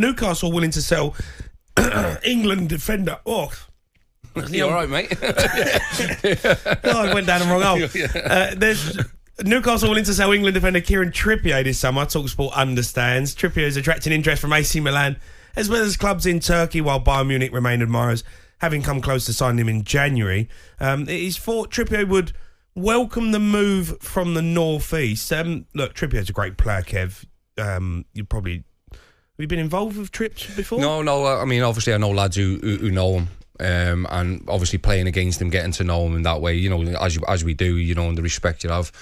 Newcastle willing to sell England defender. Oh, you all right, mate? I went down the wrong hole. There's Newcastle willing to sell England defender Kieran Trippier this summer. talkSPORT understands. Trippier is attracting interest from AC Milan as well as clubs in Turkey, while Bayern Munich remain admirers, having come close to signing him in January. It is thought Trippier would welcome the move from the North East. Look, Trippier's a great player, Kev. Have you been involved with Trips before? No. I mean, obviously, I know lads who know him. And obviously playing against him, getting to know him in that way, as we do, and the respect you have.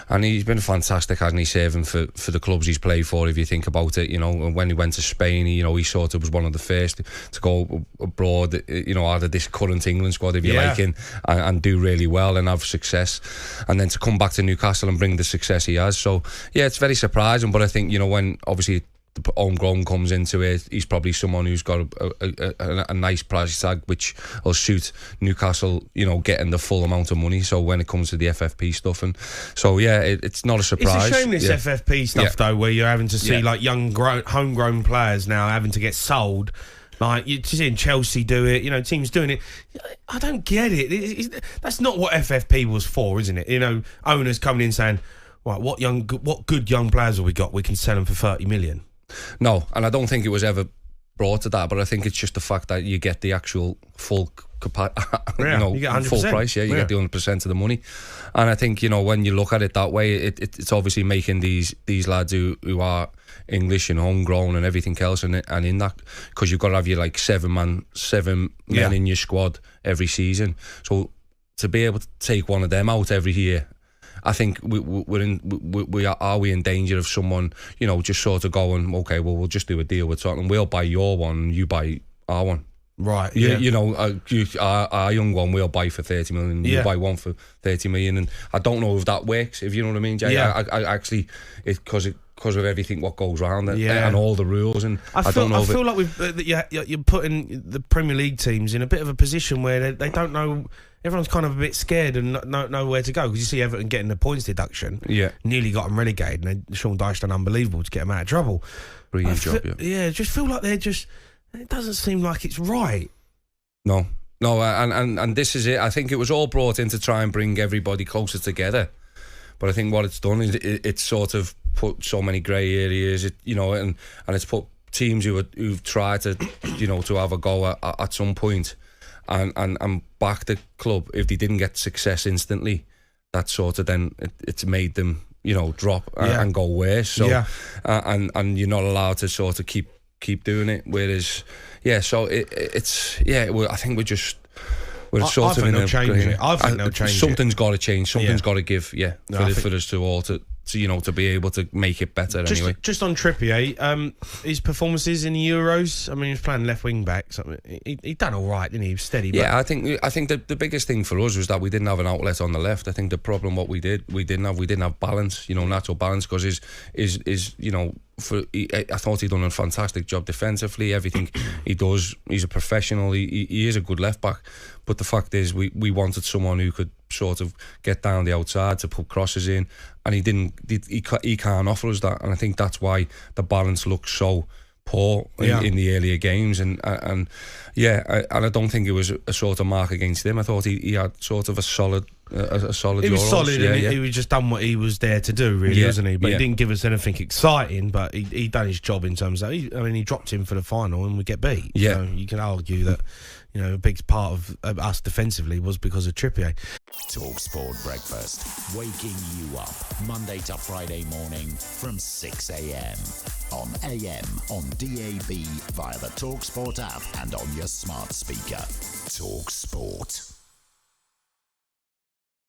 And he's been fantastic, hasn't he, serving for the clubs he's played for, if you think about it, and when he went to Spain, he sort of was one of the first to go abroad, out of this current England squad, if you like, and do really well and have success, and then to come back to Newcastle and bring the success he has. So, yeah, it's very surprising, but I think, when obviously the homegrown comes into it, he's probably someone who's got a nice price tag which will suit Newcastle, getting the full amount of money. So when it comes to the FFP stuff, and so it's not a surprise. It's a shame this FFP stuff though, where you're having to see like young homegrown players now having to get sold. Like you're seeing Chelsea do it, teams doing it. I don't get it. That's not what FFP was for, isn't it? Owners coming in saying, right, what good young players have we got? We can sell them for 30 million. No, and I don't think it was ever brought to that, but I think it's just the fact that you get the actual full you get 100%. Full price, you get the 100% of the money. And I think, when you look at it that way, it's obviously making these lads who are English and homegrown and everything else, and in that, because you've got to have your like seven men in your squad every season. So to be able to take one of them out every year, I think we are in danger of someone, just sort of going, okay, well, we'll just do a deal with Tottenham. We'll buy your one, and you buy our one. Right. Our young one we'll buy for 30 million. You buy one for 30 million, and I don't know if that works. If you know what I mean, Jay. I actually, it's because of everything what goes around and all the rules, and I feel like you're putting the Premier League teams in a bit of a position where they don't know. Everyone's kind of a bit scared and not know where to go, because you see Everton getting the points deduction. Yeah, nearly got them relegated, and Sean Dyche done unbelievable to get them out of trouble. Brilliant job. Just feel like they're just. It doesn't seem like it's right. No, and this is it. I think it was all brought in to try and bring everybody closer together, but I think what it's done is it's sort of put so many grey areas, and it's put teams who've tried to, to have a go at some point. And back the club, if they didn't get success instantly, that sort of then it's made them drop and go worse. So and you're not allowed to sort of keep doing it. Whereas I think we're sort of in a change. I think they'll change. Something's got to change. Something's got to give. For us to all to be able to make it better. Anyway, just on Trippier, his performances in the Euros. I mean, he was playing left wing back. He done all right, didn't he? He was steady. Yeah, I think the biggest thing for us was that we didn't have an outlet on the left. I think the problem we didn't have balance. Natural balance, because I thought he'd done a fantastic job defensively. Everything he does, he's a professional. He is a good left back. But the fact is, we wanted someone who could sort of get down the outside to put crosses in, and he didn't. He can't offer us that, and I think that's why the balance looks so poor in the earlier games. And I don't think it was a sort of mark against him. I thought he had sort of a solid. He was solid, and he was just done what he was there to do, really, wasn't he? But he didn't give us anything exciting. But he done his job in terms of. He dropped him for the final, and we get beat. Yeah, so you can argue that. A big part of us defensively was because of Trippier. talkSPORT Breakfast, waking you up Monday to Friday morning from 6 a.m. on AM, on DAB, via the talkSPORT app and on your smart speaker. talkSPORT.